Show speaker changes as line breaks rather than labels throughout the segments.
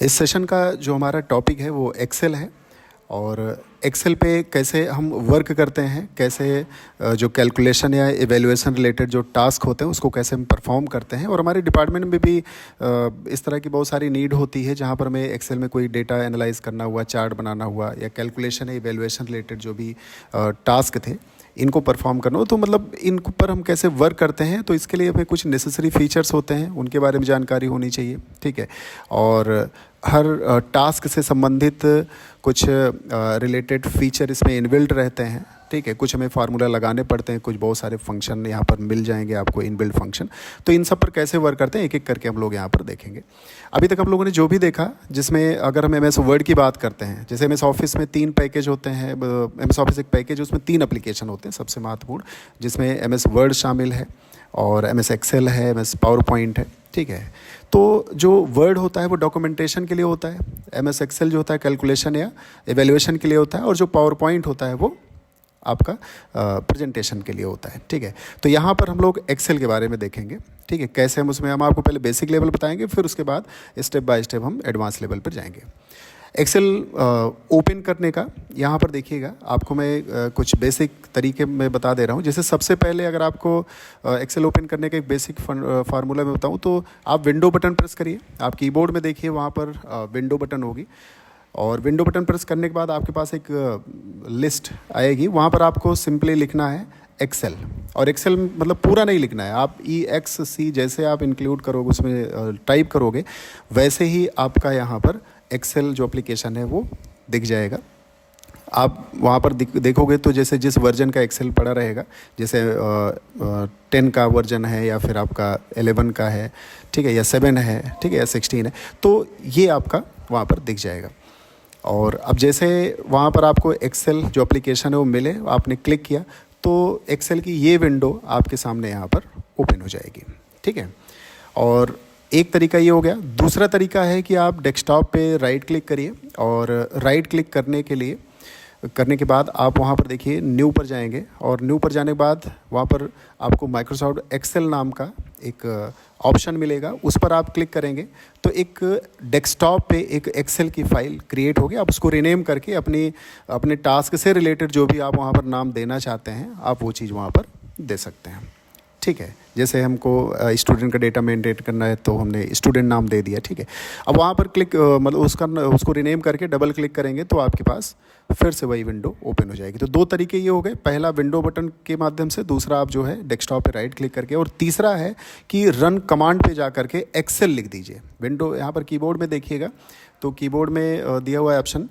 इस सेशन का जो हमारा टॉपिक है वो एक्सेल है। और एक्सेल पे कैसे हम वर्क करते हैं, कैसे जो कैलकुलेशन या इवैल्यूएशन रिलेटेड जो टास्क होते हैं उसको कैसे हम परफॉर्म करते हैं। और हमारे डिपार्टमेंट में भी इस तरह की बहुत सारी नीड होती है जहाँ पर हमें एक्सेल में कोई डेटा एनालाइज करना हुआ, चार्ट बनाना हुआ, या कैलकुलेशन या इवैल्यूएशन रिलेटेड जो भी टास्क थे इनको परफॉर्म करना हो, तो मतलब इन पर हम कैसे वर्क करते हैं, तो इसके लिए हमें कुछ नेसेसरी फीचर्स होते हैं, उनके बारे में जानकारी होनी चाहिए। ठीक है। और हर टास्क से संबंधित कुछ रिलेटेड फीचर इसमें इनबिल्ट रहते हैं। ठीक है। कुछ हमें फार्मूला लगाने पड़ते हैं, कुछ बहुत सारे फंक्शन यहाँ पर मिल जाएंगे आपको, इनबिल्ट फंक्शन। तो इन सब पर कैसे वर्क करते हैं एक एक करके हम लोग यहाँ पर देखेंगे। अभी तक हम लोगों ने जो भी देखा, जिसमें अगर हम MS वर्ड की बात करते हैं, जैसे MS ऑफिस में 3 पैकेज होते हैं। MS ऑफिस एक पैकेज है, उसमें 3 एप्लीकेशन होते हैं सबसे महत्वपूर्ण, जिसमें MS वर्ड शामिल है और MS एक्सेल है, MS पावर पॉइंट है। ठीक है। तो जो वर्ड होता है वो डॉक्यूमेंटेशन के लिए होता है, MS एक्सेल जो होता है कैलकुलेशन या एवेल्यूएशन के लिए होता है, और जो पावर पॉइंट होता है वो आपका प्रेजेंटेशन के लिए होता है। ठीक है। तो यहाँ पर हम लोग एक्सेल के बारे में देखेंगे। ठीक है। कैसे हम आपको पहले बेसिक लेवल बताएंगे, फिर उसके बाद स्टेप बाय स्टेप हम एडवांस लेवल पर जाएंगे। एक्सेल ओपन करने का यहाँ पर देखिएगा, आपको मैं कुछ बेसिक तरीके में बता दे रहा हूँ। जैसे सबसे पहले अगर आपको एक्सेल ओपन करने का एक बेसिक फार्मूला में बताऊँ, तो आप विंडो बटन प्रेस करिए। आप कीबोर्ड में देखिए वहाँ पर विंडो बटन होगी, और विंडो बटन प्रेस करने के बाद आपके पास एक लिस्ट आएगी। वहाँ पर आपको सिंपली लिखना है एक्सेल। और एक्सेल मतलब पूरा नहीं लिखना है, आप EXC जैसे आप इंक्लूड करोगे, उसमें टाइप करोगे, वैसे ही आपका यहाँ पर एक्सेल जो एप्लीकेशन है वो दिख जाएगा। आप वहाँ पर देखोगे तो जैसे जिस वर्जन का एक्सेल पड़ा रहेगा, जैसे 10 का वर्जन है, या फिर आपका 11 का है, ठीक है, या 7 है, ठीक है, या 16 है, तो ये आपका वहाँ पर दिख जाएगा। और अब जैसे वहाँ पर आपको एक्सेल जो एप्लीकेशन है वो मिले, आपने क्लिक किया, तो एक्सेल की ये विंडो आपके सामने यहाँ पर ओपन हो जाएगी। ठीक है। और एक तरीका ये हो गया। दूसरा तरीका है कि आप डेस्कटॉप पे राइट क्लिक करिए, और राइट क्लिक करने के बाद आप वहाँ पर देखिए न्यू पर जाएंगे, और न्यू पर जाने के बाद वहाँ पर आपको माइक्रोसॉफ्ट एक्सेल नाम का एक ऑप्शन मिलेगा, उस पर आप क्लिक करेंगे तो एक डेस्कटॉप पे एक एक्सेल की फ़ाइल क्रिएट होगी। आप उसको रीनेम करके अपने टास्क से रिलेटेड जो भी आप वहाँ पर नाम देना चाहते हैं, आप वो चीज़ वहाँ पर दे सकते हैं। ठीक है। जैसे हमको स्टूडेंट का डेटा मेंटेन करना है, तो हमने स्टूडेंट नाम दे दिया। ठीक है। अब वहाँ पर क्लिक मतलब उसको रीनेम करके डबल क्लिक करेंगे तो आपके पास फिर से वही विंडो ओपन हो जाएगी। तो 2 तरीके ये हो गए, पहला विंडो बटन के माध्यम से, दूसरा आप जो है डेस्कटॉप पे राइट क्लिक करके, और तीसरा है कि रन कमांड पे जा करके एक्सेल लिख दीजिए। विंडो यहाँ पर कीबोर्ड में देखिएगा, तो कीबोर्ड में दिया हुआ है ऑप्शन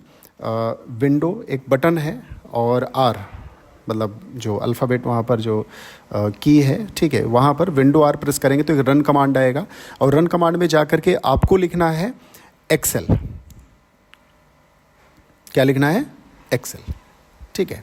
विंडो, एक बटन है, और R मतलब जो अल्फ़ाबेट वहाँ पर जो की है, ठीक है, वहाँ पर विंडो R प्रेस करेंगे तो एक रन कमांड आएगा, और रन कमांड में जा करके आपको लिखना है एक्सेल। क्या लिखना है? एक्सेल। ठीक है।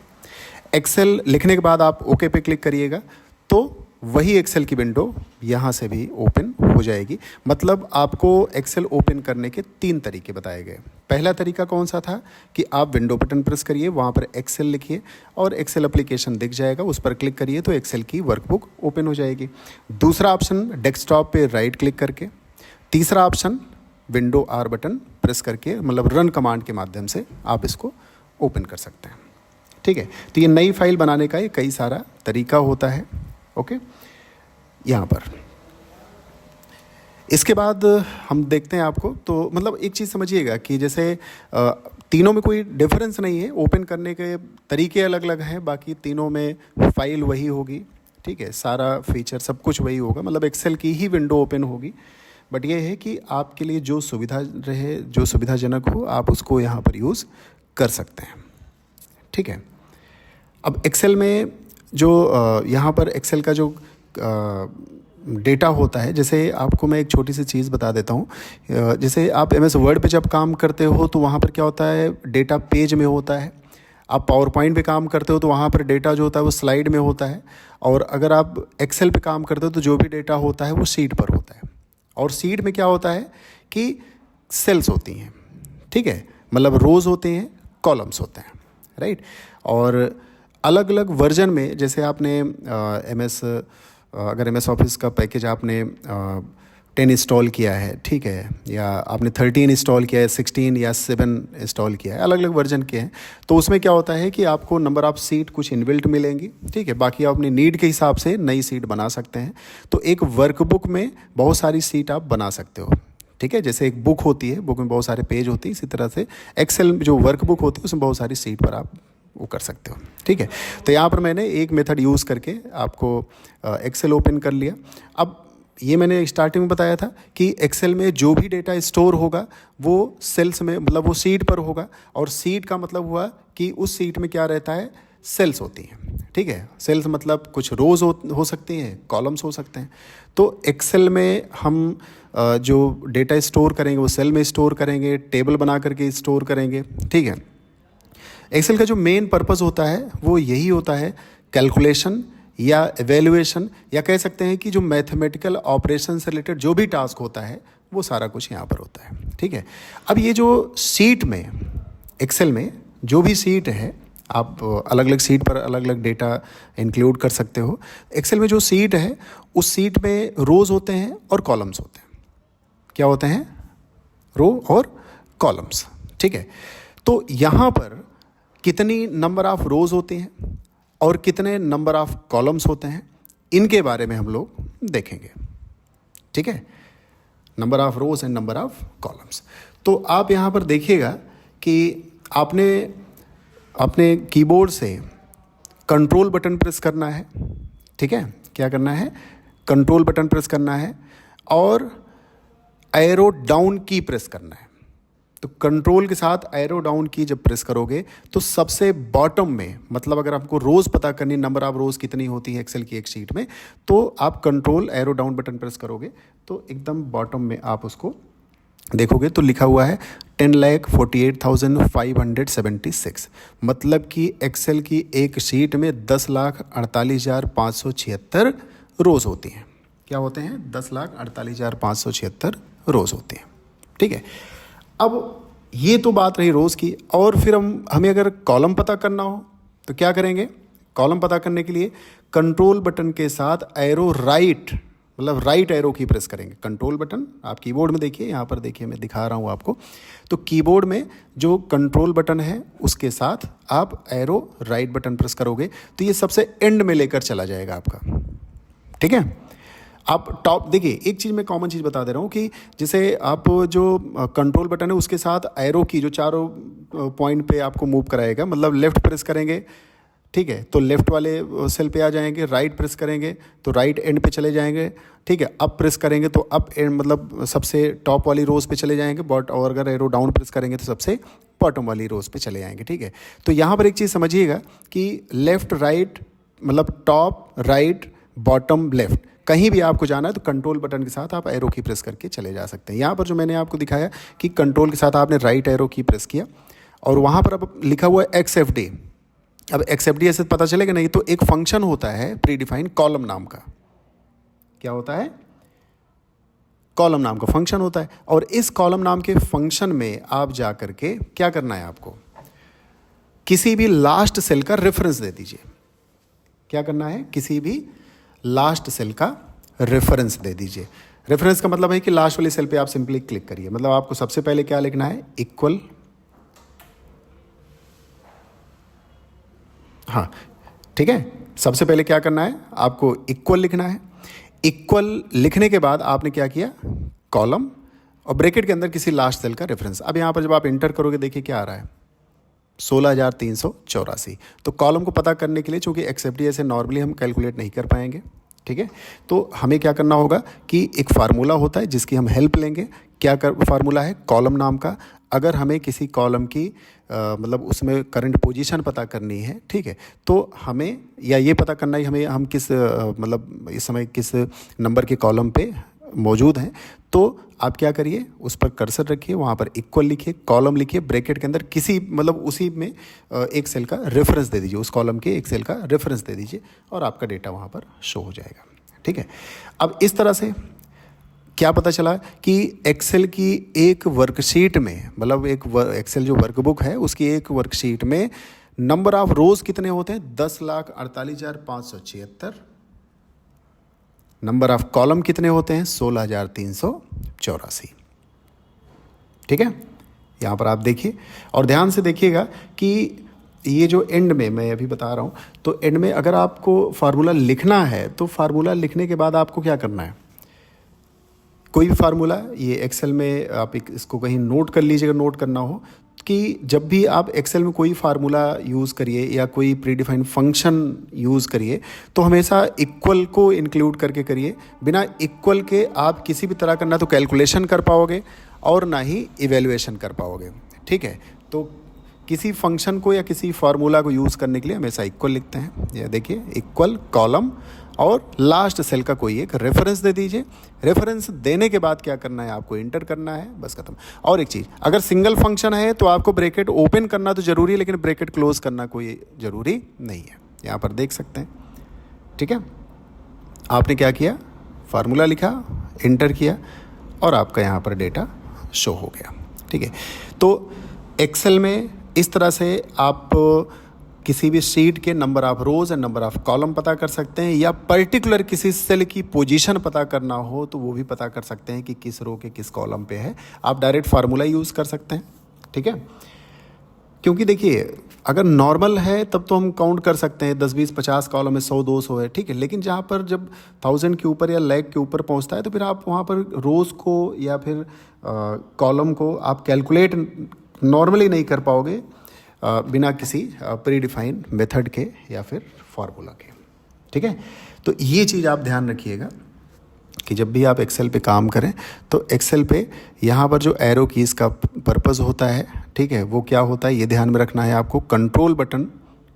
एक्सेल लिखने के बाद आप ओके पे क्लिक करिएगा, तो वही एक्सेल की विंडो यहाँ से भी ओपन हो जाएगी। मतलब आपको एक्सेल ओपन करने के 3 तरीके बताए गए। पहला तरीका कौन सा था कि आप विंडो बटन प्रेस करिए, वहाँ पर एक्सेल लिखिए, और एक्सेल एप्लीकेशन दिख जाएगा, उस पर क्लिक करिए तो एक्सेल की वर्कबुक ओपन हो जाएगी। दूसरा ऑप्शन डेस्कटॉप पे राइट क्लिक करके। तीसरा option window R button press करके, मतलब रन कमांड के माध्यम से आप इसको ओपन कर सकते हैं। ठीक है। तो ये नई फाइल बनाने का ये कई सारा तरीका होता है। ओके। यहाँ पर इसके बाद हम देखते हैं आपको, तो मतलब एक चीज़ समझिएगा कि जैसे तीनों में कोई डिफरेंस नहीं है, ओपन करने के तरीके अलग अलग हैं, बाकी तीनों में फाइल वही होगी। ठीक है। सारा फीचर सब कुछ वही होगा, मतलब एक्सेल की ही विंडो ओपन होगी। बट ये है कि आपके लिए जो सुविधा रहे, जो सुविधाजनक हो, आप उसको यहाँ पर यूज़ कर सकते हैं। ठीक है। अब एक्सेल में जो यहाँ पर एक्सेल का जो डेटा होता है, जैसे आपको मैं एक छोटी सी चीज़ बता देता हूँ। जैसे आप MS वर्ड पे जब काम करते हो तो वहाँ पर क्या होता है, डेटा पेज में होता है। आप पावर पॉइंट पे काम करते हो तो वहाँ पर डेटा जो होता है वो स्लाइड में होता है। और अगर आप एक्सेल पे काम करते हो तो जो भी डेटा होता है वो शीट पर होता है। और शीट में क्या होता है कि सेल्स होती हैं। ठीक है। मतलब रोज़ होते हैं, कॉलम्स होते हैं, राइट। और अलग अलग वर्जन में, जैसे आपने अगर MS ऑफिस का पैकेज आपने 10 इंस्टॉल किया है, ठीक है, या आपने 13 इंस्टॉल किया है, 16 या 7 इंस्टॉल किया है, अलग अलग वर्जन के हैं, तो उसमें क्या होता है कि आपको नंबर ऑफ़ सीट कुछ इनबिल्ट मिलेंगी, ठीक है, बाकी आप अपनी नीड के हिसाब से नई सीट बना सकते हैं। तो एक वर्कबुक में बहुत सारी सीट आप बना सकते हो, ठीक है, जैसे एक बुक होती है, बुक में बहुत सारे पेज होती है, इसी तरह से एक्सेल जो वर्कबुक होती है उसमें बहुत सारी सीट पर आप वो कर सकते हो, ठीक है। तो यहाँ पर मैंने एक मेथड यूज़ करके आपको एक्सेल ओपन कर लिया। अब ये मैंने स्टार्टिंग में बताया था कि एक्सेल में जो भी डेटा स्टोर होगा वो सेल्स में, मतलब वो सीट पर होगा, और सीट का मतलब हुआ कि उस सीट में क्या रहता है, सेल्स होती हैं, ठीक है। सेल्स मतलब कुछ रोज़ हो सकती हैं, कॉलम्स हो सकते हैं। तो एक्सेल में हम जो डेटा स्टोर करेंगे वो सेल में स्टोर करेंगे, टेबल बना करके स्टोर करेंगे, ठीक है। एक्सेल का जो मेन पर्पस होता है वो यही होता है, कैलकुलेशन या एवेल्युएशन, या कह सकते हैं कि जो मैथमेटिकल ऑपरेशन से रिलेटेड जो भी टास्क होता है वो सारा कुछ यहाँ पर होता है, ठीक है। अब ये जो सीट में, एक्सेल में जो भी सीट है, आप अलग अलग सीट पर अलग अलग डेटा इंक्लूड कर सकते हो। एक्सेल में जो सीट है उस सीट में रोज़ होते हैं और कॉलम्स होते हैं। क्या होते हैं, रो और कॉलम्स, ठीक है। तो यहाँ पर कितनी नंबर ऑफ रोज़ होती हैं और कितने नंबर ऑफ कॉलम्स होते हैं, इनके बारे में हम लोग देखेंगे, ठीक है। Number of rows and number of columns. तो आप यहाँ पर देखिएगा कि आपने अपने कीबोर्ड से कंट्रोल बटन प्रेस करना है, ठीक है। क्या करना है, कंट्रोल बटन प्रेस करना है और एरो डाउन की प्रेस करना है। तो कंट्रोल के साथ एरो डाउन की जब प्रेस करोगे तो सबसे बॉटम में, मतलब अगर आपको रोज़ पता करनी, नंबर ऑफ रोज़ कितनी होती है एक्सेल की एक शीट में, तो आप control arrow down button press करोगे तो एकदम बॉटम में आप उसको देखोगे तो लिखा हुआ है 10,48,576, मतलब कि एक्सेल की एक शीट में 10,48,576 रोज़ होती हैं। क्या होते हैं, 10,48,576 रोज़ होती हैं, ठीक है। अब ये तो बात रही रोज़ की, और फिर हमें अगर कॉलम पता करना हो तो क्या करेंगे, कॉलम पता करने के लिए कंट्रोल बटन के साथ एरो राइट, मतलब राइट एरो की प्रेस करेंगे। कंट्रोल बटन आप कीबोर्ड में देखिए, यहाँ पर देखिए मैं दिखा रहा हूँ आपको, तो कीबोर्ड में जो कंट्रोल बटन है उसके साथ आप एरो राइट बटन प्रेस करोगे तो ये सबसे एंड में लेकर चला जाएगा आपका, ठीक है। आप टॉप देखिए, एक चीज़ मैं कॉमन चीज़ बता दे रहा हूँ कि जैसे आप जो कंट्रोल बटन है उसके साथ एरो की जो चारों पॉइंट पे आपको मूव कराएगा, मतलब लेफ़्ट प्रेस करेंगे, ठीक है, तो लेफ़्ट वाले सेल पे आ जाएंगे, राइट प्रेस करेंगे तो राइट एंड पे चले जाएंगे, ठीक है, अप प्रेस करेंगे तो अप एंड, मतलब सबसे टॉप वाली रोज़ पे चले जाएंगे, बट और अगर एरो डाउन प्रेस करेंगे तो सबसे बॉटम वाली रोज़ पे चले जाएंगे, ठीक है। तो यहाँ पर एक चीज़ समझिएगा कि लेफ़्ट राइट, मतलब टॉप राइट बॉटम लेफ़्ट, कहीं भी आपको जाना है तो कंट्रोल बटन के साथ आप एरो की प्रेस करके चले जा सकते हैं। यहाँ पर जो मैंने आपको दिखाया कि कंट्रोल के साथ आपने राइट एरो की प्रेस किया और वहाँ पर अब लिखा हुआ है XFD। अब XFD ऐसे पता चलेगा नहीं, तो एक फंक्शन होता है प्री डिफाइंड कॉलम नाम का। क्या होता है, कॉलम नाम का फंक्शन होता है, और इस कॉलम नाम के फंक्शन में आप जा करके क्या करना है, आपको किसी भी लास्ट सेल का रेफरेंस दे दीजिए। क्या करना है, किसी भी लास्ट सेल का रेफरेंस दे दीजिए। रेफरेंस का मतलब है कि लास्ट वाली सेल पे आप सिंपली क्लिक करिए, मतलब आपको सबसे पहले क्या लिखना है, इक्वल, हाँ ठीक है, सबसे पहले क्या करना है, आपको इक्वल लिखना है। इक्वल लिखने के बाद आपने क्या किया, कॉलम और ब्रैकेट के अंदर किसी लास्ट सेल का रेफरेंस। अब यहाँ पर जब आप इंटर करोगे देखिए क्या आ रहा है, 16,384। तो कॉलम को पता करने के लिए, चूंकि XFD ऐसे नॉर्मली हम कैलकुलेट नहीं कर पाएंगे, ठीक है, तो हमें क्या करना होगा कि एक फार्मूला होता है जिसकी हम हेल्प लेंगे। क्या फार्मूला है, कॉलम नाम का। अगर हमें किसी कॉलम की मतलब उसमें करंट पोजीशन पता करनी है, ठीक है, तो हमें या ये पता करना है हमें हम किस मतलब इस समय किस नंबर के कॉलम पे मौजूद हैं, तो आप क्या करिए, उस पर कर्सर रखिए, वहाँ पर इक्वल लिखिए, कॉलम लिखिए, ब्रैकेट के अंदर किसी मतलब उसी में एक सेल का रेफरेंस दे दीजिए, उस कॉलम के एक सेल का रेफरेंस दे दीजिए और आपका डेटा वहाँ पर शो हो जाएगा, ठीक है। अब इस तरह से क्या पता चला कि एक्सेल की एक वर्कशीट में, मतलब एक एक्सेल जो वर्कबुक है उसकी एक वर्कशीट में नंबर ऑफ रोज़ कितने होते हैं, 10,48,576, नंबर ऑफ कॉलम कितने होते हैं? 16,384। ठीक है, यहाँ पर आप देखिए और ध्यान से देखिएगा कि ये जो एंड में मैं अभी बता रहा हूँ, तो एंड में अगर आपको फार्मूला लिखना है तो फार्मूला लिखने के बाद आपको क्या करना है, कोई भी फार्मूला ये एक्सेल में आप इसको कहीं नोट कर लीजिएगा, नोट करना हो कि जब भी आप एक्सेल में कोई फार्मूला यूज़ करिए या कोई प्रीडिफाइंड फंक्शन यूज़ करिए तो हमेशा इक्वल को इंक्लूड करके करिए। बिना इक्वल के आप किसी भी तरह का ना तो कैलकुलेशन कर पाओगे और ना ही इवेल्युएशन कर पाओगे। ठीक है, तो किसी फंक्शन को या किसी फार्मूला को यूज़ करने के लिए हमेशा इक्वल लिखते हैं। ये देखिए, इक्वल कॉलम और लास्ट सेल का कोई एक रेफरेंस दे दीजिए। रेफरेंस देने के बाद क्या करना है, आपको इंटर करना है, बस खत्म। और एक चीज़, अगर सिंगल फंक्शन है तो आपको ब्रैकेट ओपन करना तो ज़रूरी है, लेकिन ब्रैकेट क्लोज करना कोई ज़रूरी नहीं है। यहाँ पर देख सकते हैं। ठीक है, आपने क्या किया, फार्मूला लिखा, इंटर किया और आपका यहाँ पर डेटा शो हो गया। ठीक है, तो एक्सेल में इस तरह से आप किसी भी शीट के number of rose and number of column पता कर सकते हैं, या पर्टिकुलर किसी सेल की पोजीशन पता करना हो तो वो भी पता कर सकते हैं कि किस रो के किस कॉलम पे है। आप डायरेक्ट फार्मूला यूज़ कर सकते हैं। ठीक है, क्योंकि देखिए अगर नॉर्मल है तब तो हम काउंट कर सकते हैं 10, 20, 50 कॉलम में 100, 200 है। ठीक है, लेकिन जहाँ पर जब 1000 के ऊपर या लैख के ऊपर पहुँचता है तो फिर आप वहाँ पर रोज़ को या फिर कॉलम को आप कैलकुलेट नॉर्मली नहीं कर पाओगे बिना किसी प्री डिफाइंड मेथड के या फिर फार्मूला के। ठीक है, तो ये चीज़ आप ध्यान रखिएगा कि जब भी आप एक्सेल पे काम करें तो एक्सेल पे यहाँ पर जो एरो कीज़ का पर्पज़ होता है, ठीक है, वो क्या होता है ये ध्यान में रखना है आपको। कंट्रोल बटन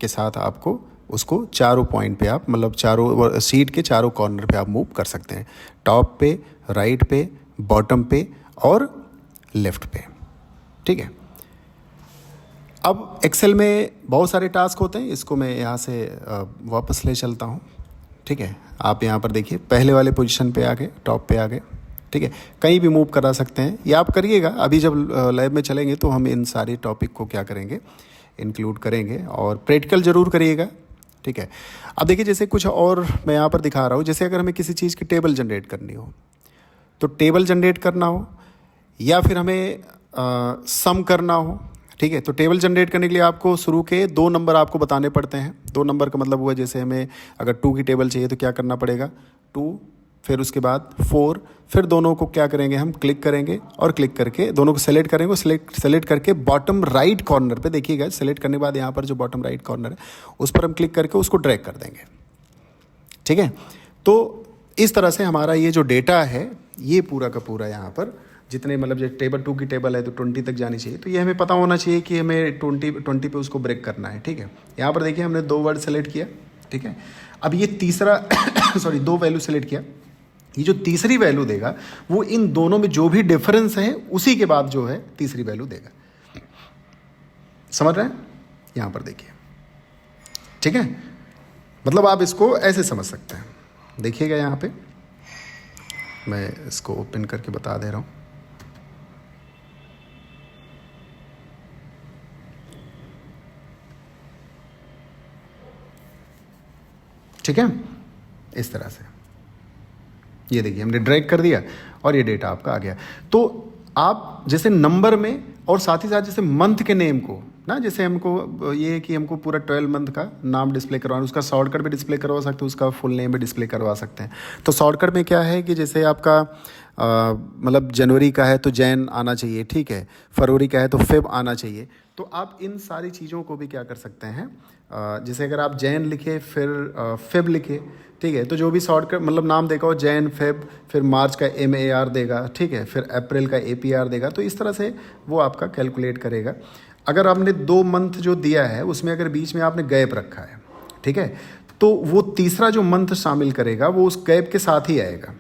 के साथ आपको उसको चारों पॉइंट पे आप मतलब चारों शीट के चारों कॉर्नर पे आप मूव कर सकते हैं, टॉप पे, राइट पे, बॉटम पे और लेफ़्ट पे। ठीक है, अब एक्सेल में बहुत सारे टास्क होते हैं, इसको मैं यहाँ से वापस ले चलता हूँ। ठीक है, आप यहाँ पर देखिए पहले वाले पोजीशन पे आ गए, टॉप पे आ गए। ठीक है, कहीं भी मूव करा सकते हैं, ये आप करिएगा। अभी जब लैब में चलेंगे तो हम इन सारे टॉपिक को क्या करेंगे, इंक्लूड करेंगे और प्रैक्टिकल ज़रूर करिएगा। ठीक है, अब देखिए जैसे कुछ और मैं यहाँ पर दिखा रहा हूँ, जैसे अगर हमें किसी चीज़ की टेबल जनरेट करनी हो तो टेबल जनरेट करना हो या फिर हमें सम करना हो। ठीक है, तो टेबल जनरेट करने के लिए आपको शुरू के 2 नंबर आपको बताने पड़ते हैं। 2 नंबर का मतलब हुआ जैसे हमें अगर 2 की टेबल चाहिए तो क्या करना पड़ेगा, 2, फिर उसके बाद 4, फिर दोनों को क्या करेंगे, हम क्लिक करेंगे और क्लिक करके दोनों को सेलेक्ट करेंगे। सेलेक्ट करके बॉटम राइट कॉर्नर पे देखिएगा, सेलेक्ट करने के बाद यहाँ पर जो बॉटम राइट कॉर्नर है उस पर हम क्लिक करके उसको ड्रैग कर देंगे। ठीक है, तो इस तरह से हमारा ये जो डेटा है ये पूरा का पूरा यहाँ पर जितने मतलब जो टेबल 2 की टेबल है तो 20 तक जानी चाहिए, तो ये हमें पता होना चाहिए कि हमें 20 पे उसको ब्रेक करना है। ठीक है, यहाँ पर देखिए हमने 2 वर्ड सेलेक्ट किया। ठीक है, अब ये तीसरा 2 वैल्यू सेलेक्ट किया, ये जो तीसरी वैल्यू देगा वो इन दोनों में जो भी डिफरेंस है उसी के बाद जो है तीसरी वैल्यू देगा। समझ रहे हैं, यहाँ पर देखिए। ठीक है, मतलब आप इसको ऐसे समझ सकते हैं, देखिएगा यहाँ पे मैं इसको ओपन करके बता दे रहा हूँ। ठीक है, इस तरह से ये देखिए हमने ड्रैग कर दिया और ये डेटा आपका आ गया। तो आप जैसे नंबर में और साथ ही साथ जैसे मंथ के नेम को ना, जैसे हमको ये है कि हमको पूरा 12 मंथ का नाम डिस्प्ले करवाना, उसका शॉर्टकट भी डिस्प्ले करवा सकते हैं, उसका फुल नेम भी डिस्प्ले करवा सकते हैं। तो शॉर्टकट में क्या है कि जैसे आपका मतलब जनवरी का है तो जैन आना चाहिए। ठीक है, फरवरी का है तो फेब आना चाहिए। तो आप इन सारी चीज़ों को भी क्या कर सकते हैं, जैसे अगर आप जैन लिखे फिर फेब लिखे, ठीक है, तो जो भी शॉर्टकट मतलब नाम देगा वो जैन फेब, फिर मार्च का MAR देगा। ठीक है, फिर अप्रैल का APR देगा। तो इस तरह से वो आपका कैलकुलेट करेगा। अगर आपने 2 मंथ जो दिया है उसमें अगर बीच में आपने गैप रखा है, ठीक है, तो वो तीसरा जो मंथ शामिल करेगा वो उस गैप के साथ ही आएगा।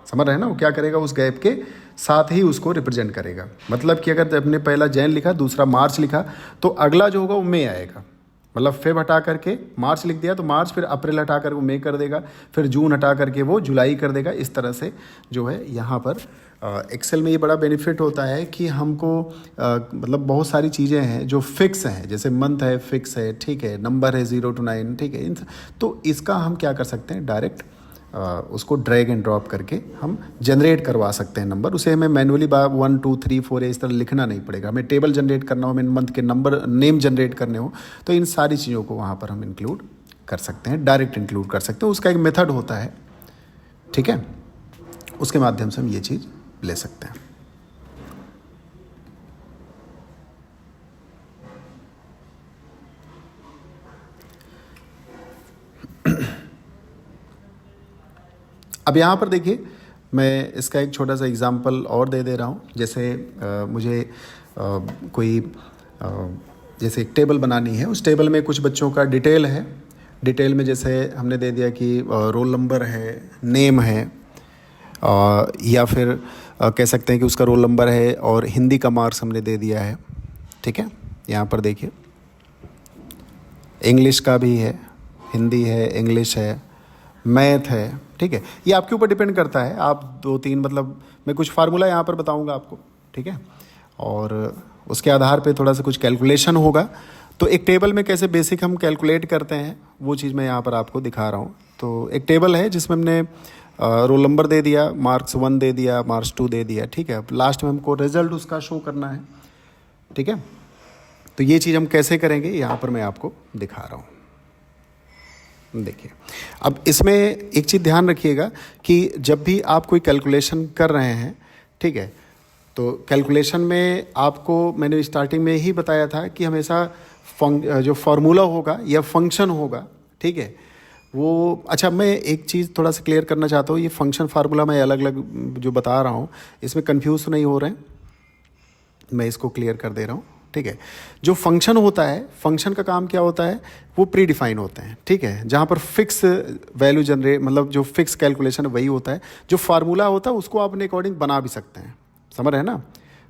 समझ रहे हैं ना, वो क्या करेगा, उस गैप के साथ ही उसको रिप्रेजेंट करेगा। मतलब कि अगर आपने पहला जैन लिखा, दूसरा मार्च लिखा, तो अगला जो होगा वो मई आएगा। मतलब फेब हटा करके मार्च लिख दिया तो मार्च, फिर अप्रैल हटा कर वो मई कर देगा, फिर जून हटा करके वो जुलाई कर देगा। इस तरह से जो है यहाँ पर एक्सेल में ये बड़ा बेनिफिट होता है कि हमको मतलब बहुत सारी चीज़ें हैं जो फिक्स हैं, जैसे मंथ है फिक्स है, ठीक है, नंबर है 0 to 9, ठीक है, तो इसका हम क्या कर सकते हैं, डायरेक्ट उसको ड्रैग एंड ड्रॉप करके हम जनरेट करवा सकते हैं नंबर। उसे हमें मैनुअली 1 2 3 4 इस तरह लिखना नहीं पड़ेगा। हमें टेबल जनरेट करना हो, हमें मंथ के नंबर नेम जनरेट करने हो, तो इन सारी चीज़ों को वहाँ पर हम इंक्लूड कर सकते हैं, डायरेक्ट इंक्लूड कर सकते हैं। उसका एक मेथड होता है, ठीक है, उसके माध्यम से हम ये चीज़ ले सकते हैं। अब यहाँ पर देखिए, मैं इसका एक छोटा सा एग्जांपल और दे दे रहा हूँ। जैसे मुझे कोई जैसे एक टेबल बनानी है, उस टेबल में कुछ बच्चों का डिटेल है। डिटेल में जैसे हमने दे दिया कि रोल नंबर है, नेम है, या फिर कह सकते हैं कि उसका रोल नंबर है और हिंदी का मार्क्स हमने दे दिया है, ठीक है। यहाँ पर देखिए इंग्लिश का भी है, हिंदी है, इंग्लिश है, मैथ है, ठीक है। ये आपके ऊपर डिपेंड करता है। आप 2 3 मतलब मैं कुछ फार्मूला यहाँ पर बताऊँगा आपको, ठीक है, और उसके आधार पे थोड़ा सा कुछ कैलकुलेशन होगा। तो एक टेबल में कैसे बेसिक हम कैलकुलेट करते हैं वो चीज़ मैं यहाँ पर आपको दिखा रहा हूँ। तो एक टेबल है जिसमें हमने रोल नंबर दे दिया, मार्क्स 1 दे दिया, मार्क्स 2 दे दिया, ठीक है। अब लास्ट में हमको रिजल्ट उसका शो करना है, ठीक है। तो ये चीज़ हम कैसे करेंगे यहाँ पर मैं आपको दिखा रहा हूँ। देखिए, अब इसमें एक चीज़ ध्यान रखिएगा कि जब भी आप कोई कैलकुलेशन कर रहे हैं, ठीक है, तो कैलकुलेशन में आपको मैंने स्टार्टिंग में ही बताया था कि हमेशा जो फार्मूला होगा या फंक्शन होगा, ठीक है, वो अच्छा मैं एक चीज़ थोड़ा सा क्लियर करना चाहता हूँ। ये फंक्शन फार्मूला मैं अलग अलग जो बता रहा हूँ इसमें कंफ्यूज तो नहीं हो रहे हैं, मैं इसको क्लियर कर दे रहा हूँ, ठीक है। जो फंक्शन होता है, फंक्शन का काम क्या होता है, वो प्री डिफाइन होते हैं, ठीक है, जहाँ पर फिक्स वैल्यू जनरेट मतलब जो फिक्स कैलकुलेशन वही होता है। जो फार्मूला होता है उसको आप अपने अकॉर्डिंग बना भी सकते हैं, समझ रहे हैं ना।